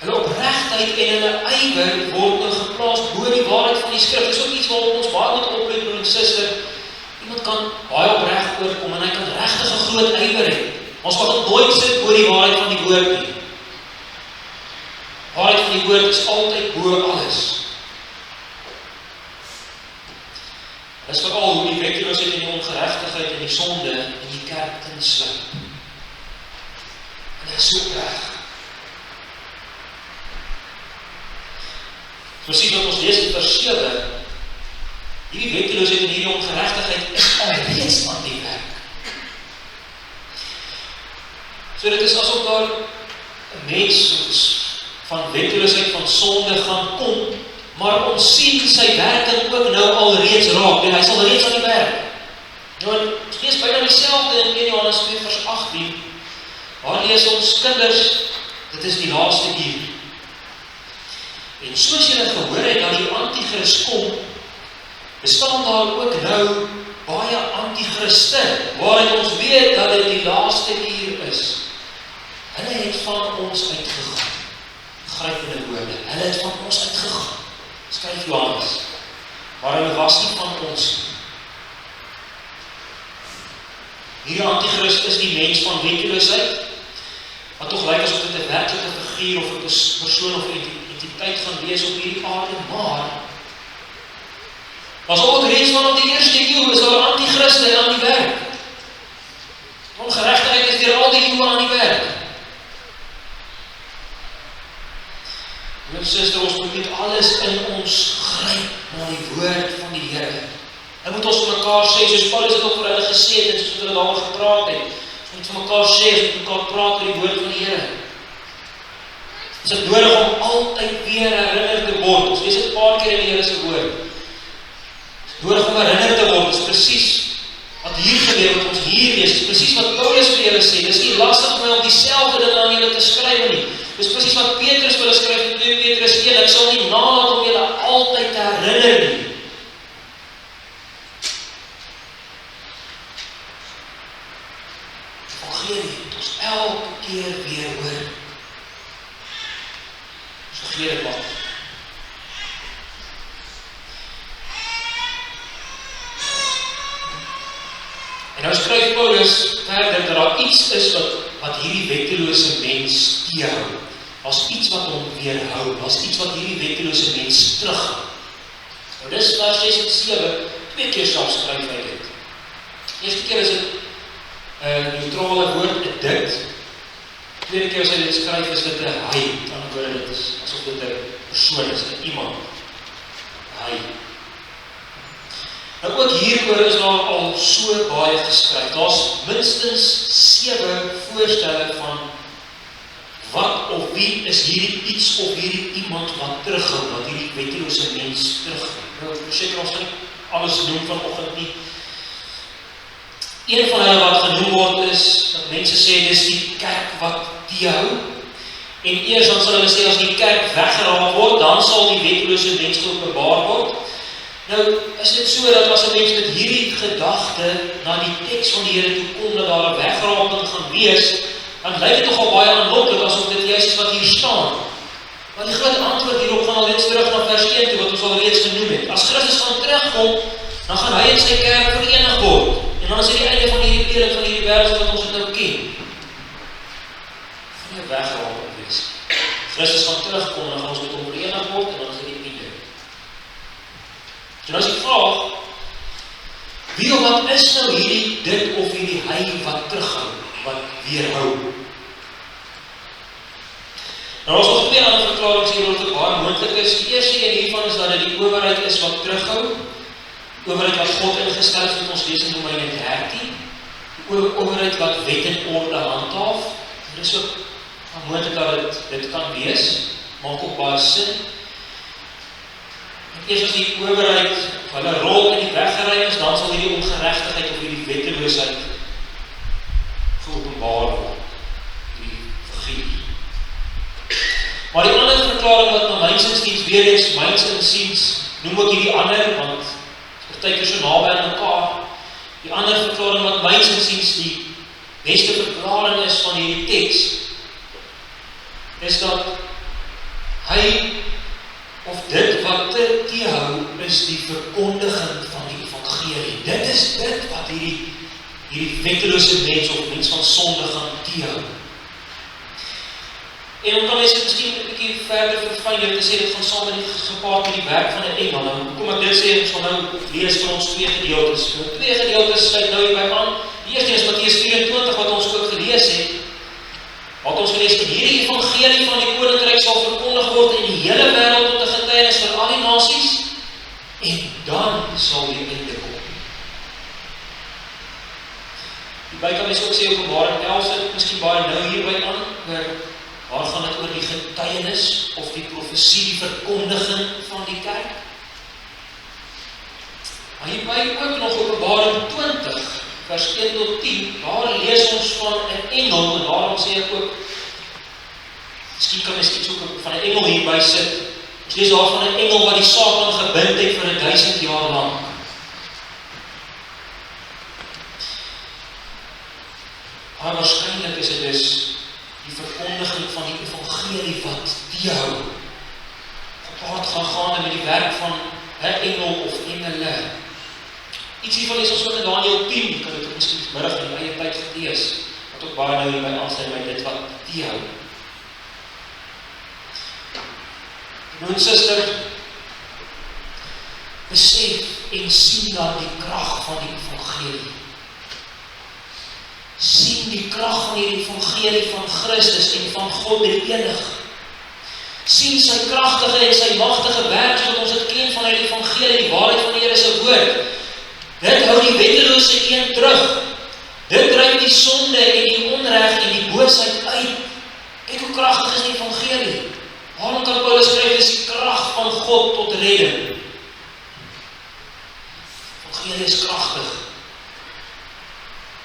Hulle opregtheid en hulle ywer word nou geplaas bo die waarheid van die skrif. Dis ook iets waarop ons baie moet oplet, broer en suster. Iemand kan baie opreg oorkom en hy kan regtig 'n groot ywer hê. Ons mag nooit sit bo die waarheid van die woord nie. Waarheid van die woord is altyd bo alles. Dit is veral hoe die wetteloosheid en die ongeregtigheid en die sonde in die kerk insluit. En dit is so reg. Presies wat ons lees in vers 7, hierdie wetteloosheid en hierdie ongeregtigheid is alreeds aan die werk. So dit is asof daar 'n mens van wetteloosheid, van sonde gaan kom, maar ons sien sy werking ook nou al reeds raak, en hy sal reeds aan die werk. Nou, ons lees byna dieselfde in 1 Johannes 2 vers 18, waar lees ons kinders, dit is die laaste uur. En soos julle gehoor het dat die antichrist kom, bestaan daar ook nou baie antichriste, waaruit ons weet dat dit die laaste uur is. Hulle het van ons uitgegaan. Grypende woorde. Hulle het van ons uitgegaan. Skryf Johannes. Maar hulle was nie van ons. Hierdie antichrist is die mens van wetteloosheid, wat toch lyk asof dit 'n werklike figuur of 'n persoon of entiteit gaan wees op hierdie aarde, maar was ook reeds vanaf die eerste eeu is daar antichriste aan die werk. Ongeregtigheid is deur al die eeue aan die werk. Mijn suster, ons moet niet alles in ons gryp na die woord van die Here. En moet ons vir mekaar sê, soos Paulus het ook vir hulle gesê het, en soos hulle daaroor gepraat het, ons moet vir mekaar sê, ons moet mekaar praat oor die woord van die Here. Is dit nodig om altyd weer herinner te word? Ons lees dit 'n paar keer in die Here se woord. Nodig om herinner te word, is presies wat hier gebeur, wat ons hier lees, is presies wat Paulus vir julle sê, dis nie lastig vir my om dieselfde ding aan julle te skryf nie, dis presies wat Petrus vir hulle skryf in 2 Petrus 1, ek sal nie nalat om julle altyd te herinner nie. Evangelie moet ons elke keer weer hoor. So gee dit wat. En nou skryf Paulus verder dat daar iets is wat hierdie wettelose mens teerhou. Daar's iets wat hom weerhou, daar's iets wat hierdie wettelose mens terughou. Nou dis vers 6 en 7, 2 keer selfs skryf hy dit. Eerste keer is dit 'n neutrale woord, 'n dit. Tweede keer as hy dit skryf is dit 'n hy. Met ander woorde, dit is asof dit 'n persoon is, 'n iemand. Hy. Nou ook hieroor is daar al so baie geskryf. Daar's minstens 7 voorstelle van wat of wie is hierdie iets of hierdie iemand wat terughou, wat hierdie wettelose mens terughou. Nou, seker ons kan nie alles noem vanoggend nie. Een van hulle wat genoem word is, dat mense sê, dis die kerk wat teerhou. En eers dan sal hulle sê, as die kerk weggeraak word, dan sal die wettelose mens geopenbaar word. Nou, is dit so dat as 'n mens met hierdie gedagte na die teks van die Here toe kom, dat daar 'n wegraping gaan wees, dan lyk dit nogal baie aanloklik, asof dit juist is wat hier staan. Maar die groot antwoord hierop gaan al net terug na vers 1 toe, wat ons al reeds genoem het. As Christus gaan terugkom, dan gaan hy en sy kerk verenig word. En dan is dit die einde van hierdie periode, van hierdie wêreld wat ons het nou ken. Gaan nie wegraping wees. Christus gaan terugkom, dan gaan ons met hom verenig word, en dan is dit die einde. So nou is die vraag, wie of wat is nou hierdie dit of hierdie hy wat terughou, wat weerhou? Nou ons nog 2 ander verklarings hier wat baie moontlik is. Die eerste een hiervan is dat dit die owerheid is wat terughou. Die owerheid wat God ingestel het, wat ons lees in Romeine 13. Die owerheid wat wet en orde handhaaf. Dit is ook moontlik dat dit kan wees, maak ook baie sin. Eers as die owerheid hulle rol in die weg geruim is, dan sal hierdie ongeregtigheid of hierdie wetteloosheid geopenbaar word. Die figuur. Maar die ander verklaring wat na myns insiens weer eens, myns insiens, noem ek hierdie ander, want partykeer so naby aan mekaar. Die ander verklaring wat myns insiens die beste verklaring is van hierdie teks, is dat hy of dit wat te teerhou is die verkondiging van die evangelie. Dit is dit wat hierdie wettelose mens of mens van sonde gaan teerhou. En dan kan mens dit miskien 'n bietjie verder verfyn deur te sê dit gaan saam met gepaard met die werk van 'n engel. Nou kom ek dit sê, ons gaan nou lees vir ons 2 gedeeltes. Nou 2 gedeeltes sluit nou hierby aan. Die eerste is Matteus 24 wat ons ook gelees het. Wat ons gelees het, hierdie evangelie van die koninkryk sal verkondig word in die hele wêreld tot 'n getuienis vir al die nasies, en dan sal die einde kom. Hierby kan mens ook sê Openbaring 11 sit miskien baie nou hierby aan, oor Waar gaan dit oor die getuienis of die profesie, die verkondiging van die kerk? Maar hierby ook nog Openbaring 20, vers 1 tot 10, daar lees ons van 'n engel, en daarom sê ek ook, miskien kan mens iets ook van 'n engel hierby sit. Ons lees daar van 'n engel wat die Satan gebind het vir 1000 jaar lank. Maar waarskynlik is dit dus die verkondiging van die evangelie wat teehou, gepaard gaan met die werk van 'n engel of engele. Iets hiervan is ons ook in Daniël 10, kan dit ook miskien vanmiddag in die eie tyd gelees, wat ook baie nou hierby aansluit by dit wat teehou. Broer en suster, besef en sien dan die krag van die evangelie. Sien die krag van die evangelie van Christus en van God die enig. Sien sy kragtige en sy magtige werk, sodat ons dit ken van die evangelie, die waarheid van die Here se woord. Dit hou die wettelose een terug. Dit dryf die sonde en die onreg en die boosheid uit. Kyk hoe kragtig is die evangelie. Waarom kan Paulus skryf, dis die krag van God tot redding. Evangelie is kragtig.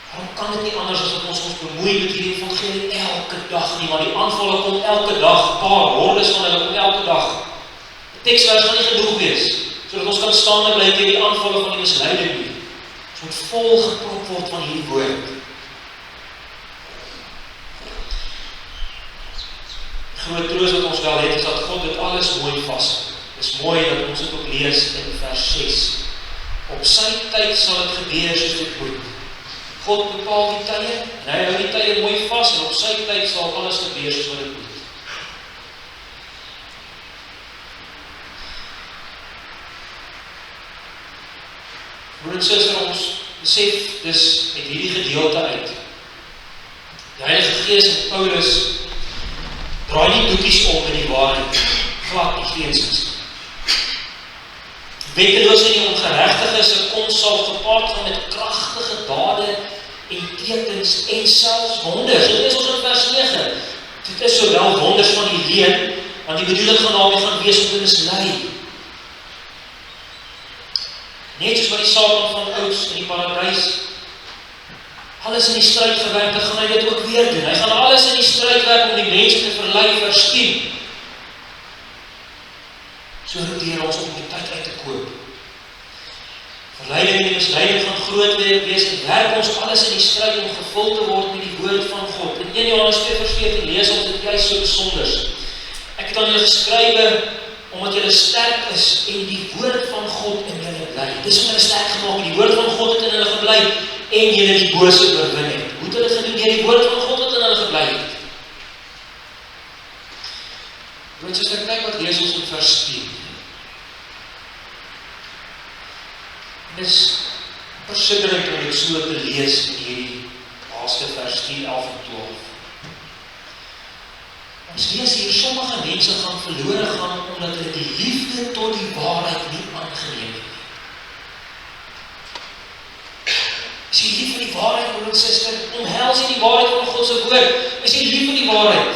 Waarom kan dit nie anders as dat ons bemoei met hierdie evangelie elke dag nie, want die aanvalle kom elke dag, paar hordes van hulle kom elke dag. Die teksvers gaan nie genoeg wees, sodat ons kan staan en bly teen die aanvalle van die misleiding nie. Ons moet vol geprop word van hierdie woord. Die groot troos wat ons wel het, is dat God dit alles mooi vashou. Het is mooi dat ons dit ook lees in vers 6. Op sy tyd sal dit gebeur soos dit moet. God bepaal die tye, en hy hou die tye mooi vas, en op sy tyd sal alles gebeur soos wat dit moet. Broer en suster, ons besef dus uit hierdie gedeelte uit. Die Heilige Gees en Paulus draai nie doekies om in die waarheid, glad nie geensins. Wetteloos en die ongeregtige se koms sal gepaard gaan met kragtige dade en tekens en selfs wonders. Dit is ons in vers 9. Dit is sowel wonders van die leuen, want die bedoeling gaan wees om te mislei. Net soos wat die Satan van ouds in die paradys alles in die stryd gewerk het, gaan hy dit ook weer doen. Hy gaan alles in die stryd werk om die mense te verlei, verstien. So roteer ons om die tyd uit te koop. Verleiding en misleiding gaan groot wees en werk ons alles in die stryd om gevul te word met die woord van God. In 1 Johannes 2:14 lees ons dit juist so besonders. Ek het aan julle geskrywe omdat julle sterk is en die woord van God in julle bly. Dis om julle sterk gemaak, die woord van God het in hulle gebly en julle die bose oorwin het. Hoe het hulle gedoen? Deur die woord van God wat in hulle gebly het. Want soos ek kyk wat lees ons in vers 10. Dit is versidderend om dit so te lees in hierdie laaste vers 10, 11 en 12. Ons lees hier, sommige mense gaan verlore gaan, omdat hulle die liefde tot die waarheid nie aangeneem het. Is jy lief vir die waarheid, broer en suster? Omhels jy die waarheid van God se woord? Is jy lief vir die waarheid?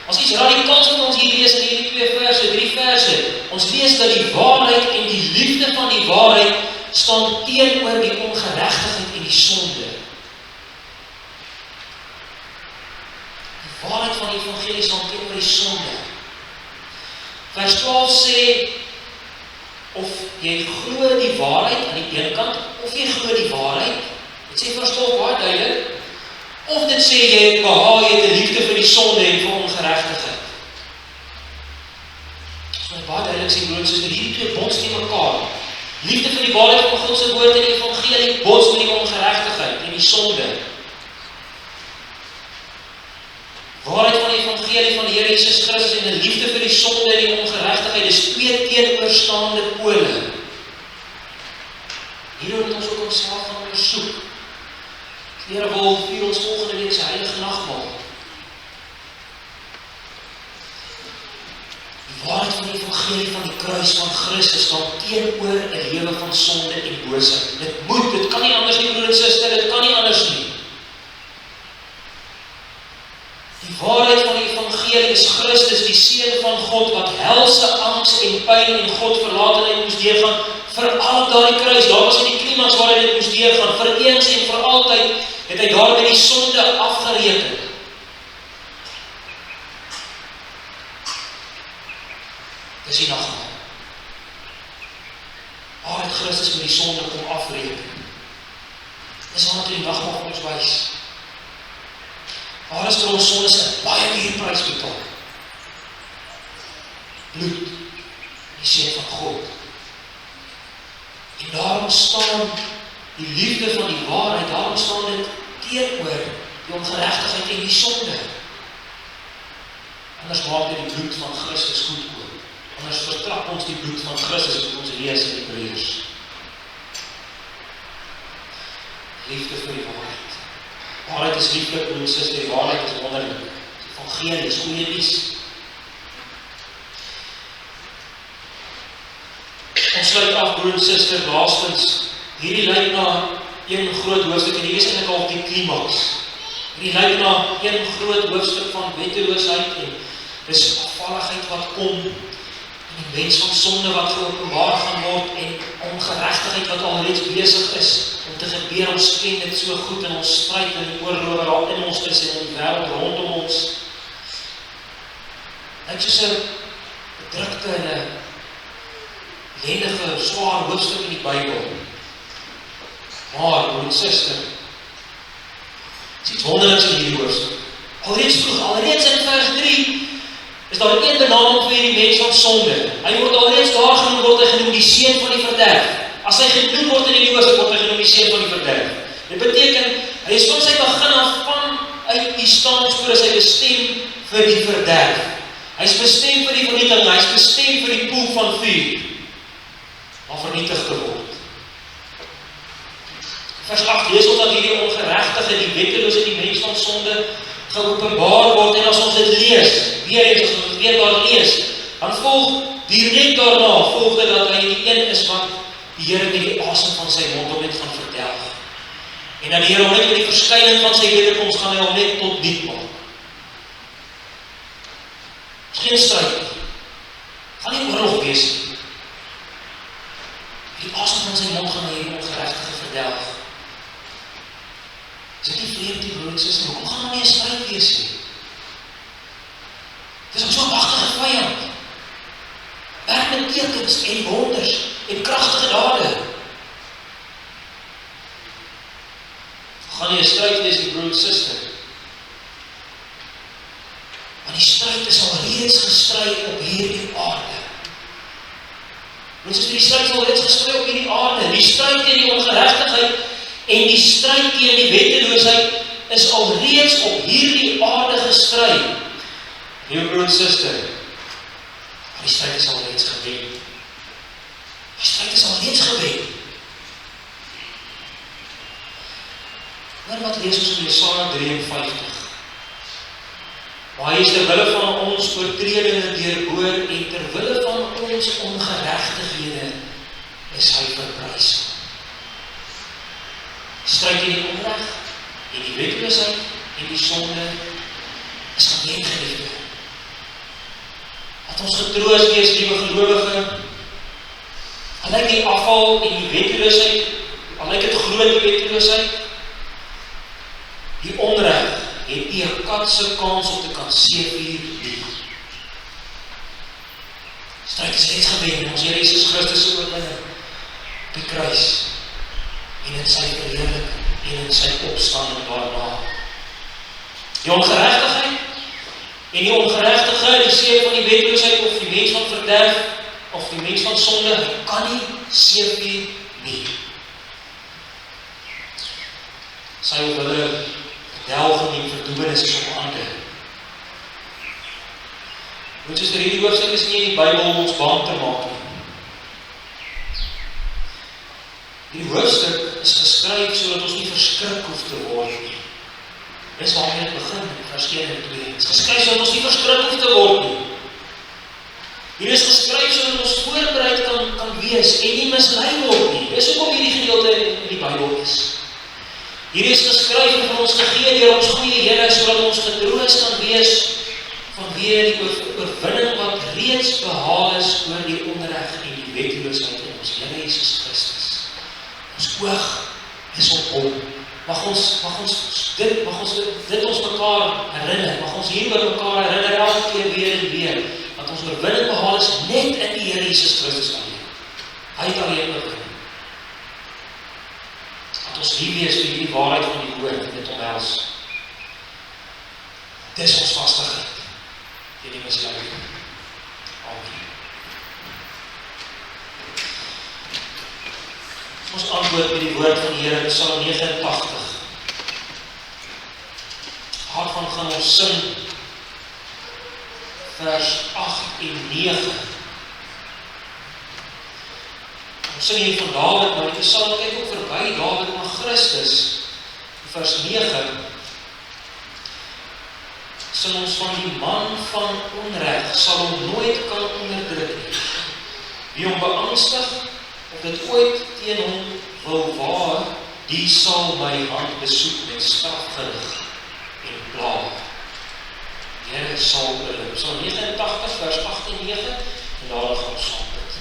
As iets radikaals wat ons hier lees in hierdie 3 verse, ons lees dat die waarheid en die liefde van die waarheid staan teenoor die ongeregtigheid en die sonde. Die waarheid van die evangelie staan teenoor die sonde. Vers 12 sê, of jy glo die waarheid aan die een kant, of jy glo die waarheid, dit sê vers 12 baie duidelik, of dit sê jy het behaal, jy het 'n liefde vir die sonde en vir ongeregtigheid. So baie duidelik sê broers en susters, hierdie twee bots teen mekaar. Liefde vir die waarheid van God se woord en die evangelie bots met die ongeregtigheid en die sonde. Waarheid van die evangelie van die Here Jesus Christus en 'n liefde vir die sonde en die ongeregtigheid is twee teenoorstaande pole. Hieroor moet ons ook onsself gaan ondersoek. Die Here wil vir ons volgende week sy heilige nagmaal. Die waarheid van die evangelie van die kruis van Christus staan teenoor 'n lewe van sonde en boosheid. Dit kan nie anders nie, broer en suster, dit kan nie anders nie. Die waarheid evangelie is Christus, die Seun van God, wat helse angs en pyn en God verlaat en hy moes deurgaan, vir al op daardie kruis, daar was in die klimaks waar hy dit moes deurgaan, vir eens en vir altyd, het hy daar met die sonde afgereken. Dis die nagmaal. Waar het Christus met die sonde kom afreken? Dis wat die nagmaal vir ons wys. Waar is vir ons sondes 'n baie duur prys betaal? Bloed, die Seun van God. En daarom staan die liefde van die waarheid, daarom staan dit teenoor die ongeregtigheid en die sonde. Anders maak dit die bloed van Christus goedkoop. Anders vertrap ons die bloed van Christus wat ons lees in die Hebreërs. Liefde vir die waarheid. Waarheid is lieflik, broer en suster, die waarheid is wonderlik. Die evangelie is goeie nuus. Ons sluit af, broer en suster, laastens, hierdie lyk na een groot hoofstuk, en hier is eintlik al die klimaks. Hierdie lyk na een groot hoofstuk van wetteloosheid, en dis afvalligheid wat kom, en die mens van sonde wat geopenbaar gaan word, en ongeregtigheid wat alreeds besig is, om te gebeur, ons ken dit so goed, en ons stryd in die oorloge daar in ons is, en in die wêreld rondom ons. Lyk soos 'n bedrukte en 'n ellendige, swaar hoofstuk in die Bybel. Maar, broer en suster, is iets wonderliks in hierdie hoofstuk. Alreeds in vers 3, is daar een benaming vir die mens van sonde. Hy word alreeds daar genoem, word hy genoem die seun van die verderf. As hy genoem word in die hoofstuk, word hy genoem die seun van die verderf. Dit beteken, hy is van sy begin af vanuit die staanspoor, is hy bestem vir die verderf. Hy is bestem vir die vernietiging, hy is bestem vir die poel van vuur, maar vernietig te word. Vers 8 lees ons dat hierdie ongeregtigheid, die wetteloosheid, die mens van sonde geopenbaar word, en as ons dit lees, weer eens, as ons dit weer daar lees, dan volg direk daarna, volg dit dat hy die een is wat die Here met die asem van sy mond hom net gaan vertel. En dan die Here hom net met die verskyning van sy wederkoms gaan hy hom net tot diep maak. Is geen stryd nie. Gaan nie oorlog wees nie. Die asem van sy mond gaan hy die ongeregtige verdelg. Is dit nie vreemd die broer en suster, hoekom gaan hom nie 'n stryd wees nie? Dit is ook so 'n magtige vyand. Werk met tekens en wonders en kragtige dade. Gaan nie 'n stryd wees die broer en suster. Want die stryd is al reeds gestry op hierdie aarde. Die stryd is al reeds gestry op hierdie aarde. Die stryd teen die ongeregtigheid en die stryd teen die wetteloosheid is al reeds op hierdie aarde gestry. Liewe broer en suster, die stryd is al reeds gewen. Die stryd is al reeds gewen. Maar wat lees ons in Jesaja 53? Maar hy is terwille van ons oortredinge deurboor en terwille van ons ongeregtighede is hy verprys. Stryd teen die onreg en die wetteloosheid en die sonde is gewen, geliefde. Laat ons getroos wees, liewe gelowige. Al lyk die afval en die wetteloosheid, al lyk dit groot die wetteloosheid, die onreg het nie 'n katse kans om te kan seëvier nie. Stryd is reeds gewen in ons Here Jesus Christus se oorwinning op die kruis en in sy verheerliking en in sy opstanding daarna. Die ongeregtigheid en die ongeregtige, die seën van die wetteloosheid of die mens van verderf of die mens van sonde, hy kan nie seëvier nie. Sy of hulle verdelging en verdoemenis is op ander. Want soos hierdie hoofstuk is nie in die Bybel om ons bang te maak nie. Die hoofstuk is geskryf sodat ons nie verskrik hoef te word nie. Dis waarmee dit begin, vers 1 en 2. Het is geskryf sodat ons nie verskrik hoef te word nie. Hier is geskryf sodat ons voorbereid kan wees en nie mislei word nie. Dis hoekom hierdie gedeelte in die Bybel is. Hier is geskryf en vir ons gegee deur ons goeie Here sodat ons getroos kan wees vanweë vanweë die oorwinning wat reeds behaal is oor die onreg en die wetteloosheid in ons Here Jesus Christus. Ons oog is op hom. Mag ons dit ons mekaar herinner, mag ons hieroor mekaar herinner elke keer weer en weer, dat ons oorwinning behaal is net in die Here Jesus Christus alleen. Hy het alleen oorwin. Dat ons lief wees vir die waarheid van die woord en dit omhels. Dis ons vastigheid. In die misleiding. Amen. Ons antwoord met die woord van die Here in Psalm 89. Waarvan gaan ons sing? Vers 8 en 9. Ons sing hier van Dawid, maar die Psalm kyk ook verby Dawid na Christus. Vers 9. Sing ons van die man van onreg, sal hom nooit kan onderdruk nie. Wie hom beangstig, of dit ooit teen hom wil waar, die sal my hand besoek met strafgerig en pla. Die Here sal oorwin. Psalm 89 vers 8 en 9 en daarna gaan ons saam bid.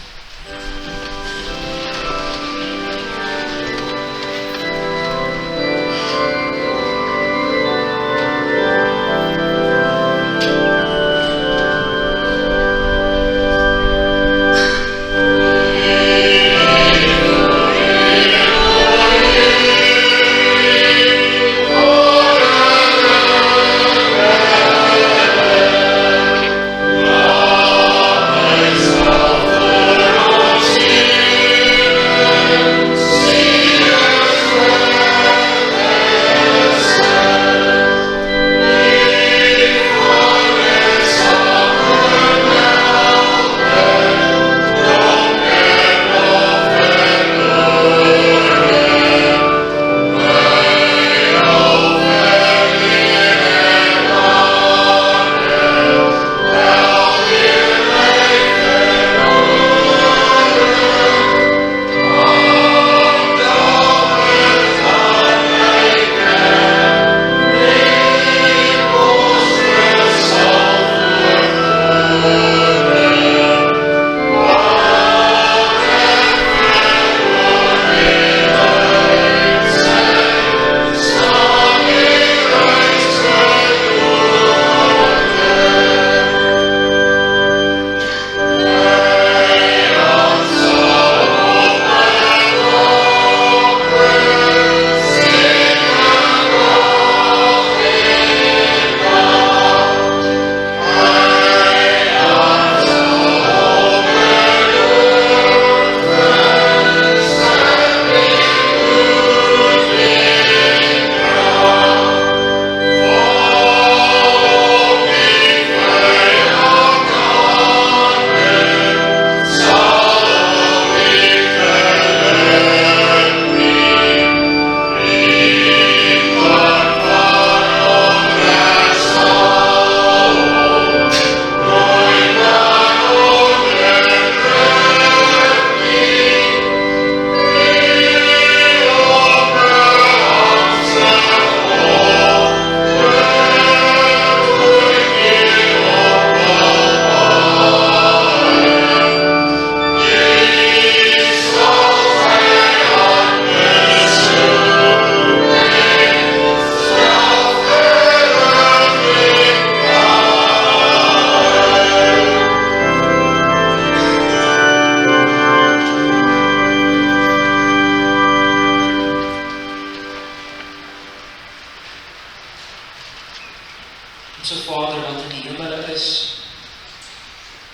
Onse Vader wat in die hemel is,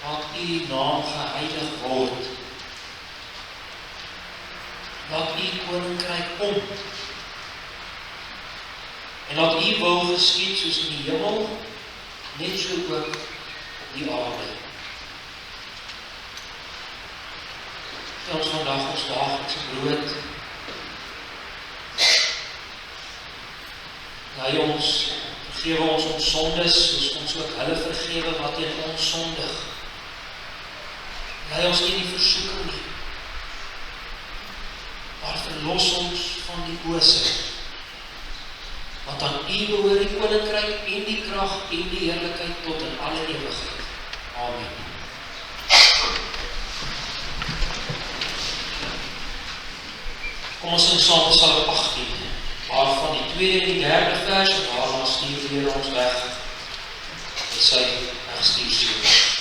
laat U naam geheilig word. Laat U koninkryk kom. En laat U wil geskied soos in die hemel, net so ook op die aarde. Gee ons vandag ons daaglikse brood. Lei ons, vergewe ons sondes, soos ons ook hulle vergewe wat teen ons sondig. Lei ons nie in die versoeking nie, maar verlos ons van die bose, want aan U behoort die koninkryk en die krag en die heerlikheid tot in alle ewigheid. Amen. Kom ons sing saam Psalm 18, waarvan die tweede en die derde vers, en daarna stuur die Here ons weg met sy wegstuurseun.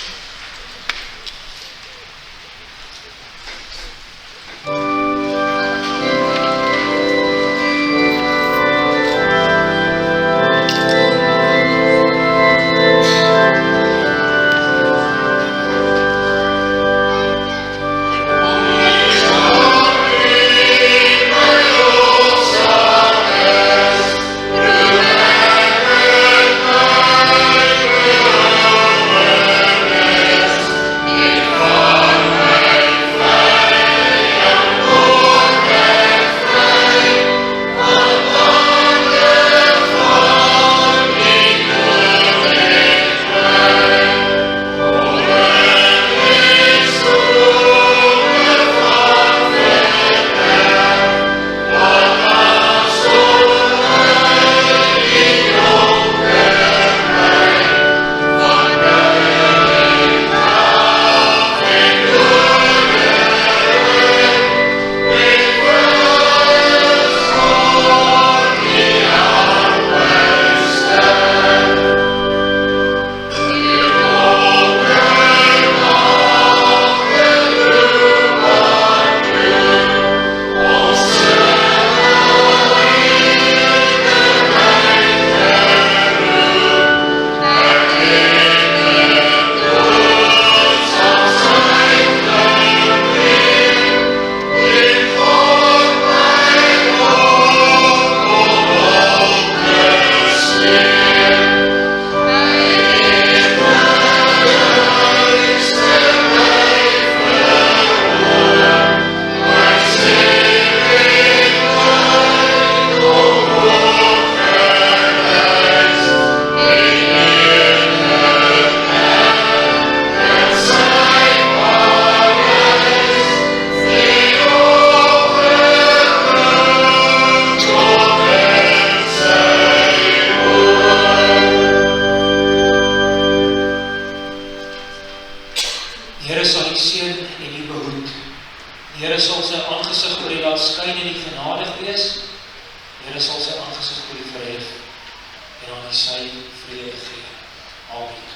Here sal sy aangesig oor u laat skyn en u genadig wees. Here sal sy aangesig oor u verhef en aan u sy vrede gee. Amen.